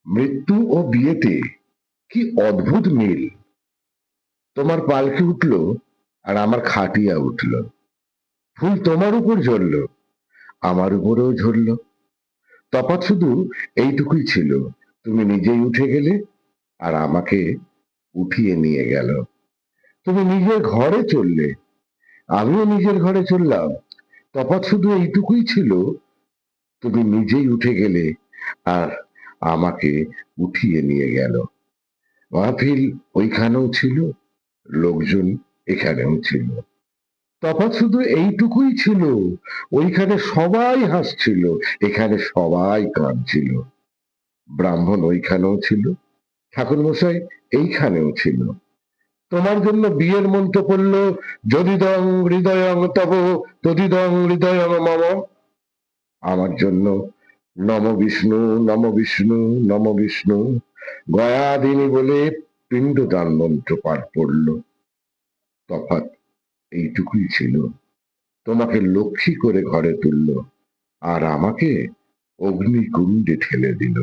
মৃত্যু ও বিয়েতে কি অদ্ভুত মিল। তোমার পালকি উঠলো আর আমার খাটিয়া উঠলো। ফুল তোমার উপর ঝরলো, আমার উপরেও ঝরলো। তফাৎ শুধু এইটুকুই ছিল, তুমি নিজেই উঠে গেলে আর আমাকে উঠিয়ে নিয়ে গেল। তুমি নিজের ঘরে চললে, আমিও নিজের ঘরে চললাম। তফাৎ শুধু এইটুকুই ছিল, তুমি নিজেই উঠে গেলে আর আমাকে উঠিয়ে নিয়ে গেল। মাহফিল ওইখানেও ছিল, লোকজন এখানেও ছিল। তফাৎ শুধু এইটুকুই ছিল, ওইখানে সবাই হাসছিল, এখানে সবাই কাঁদছিল। ব্রাহ্মণ ওইখানেও ছিল, ঠাকুরমশাই এইখানেও ছিল। তোমার জন্য বিয়ের মন্ত্র পড়ল, যদিদং হৃদয়ং তব তদিদং হৃদয়ং মম। আমার জন্য নম বিষ্ণু নম বিষ্ণু নম বিষ্ণু গয়াদিনী বলে পিণ্ডদান মন্ত্র পাঠ পড়ল। তফাৎ এইটুকুই ছিল, তোমাকে লক্ষ্মী করে ঘরে তুললো আর আমাকে অগ্নিকুণ্ডে ঠেলে দিল।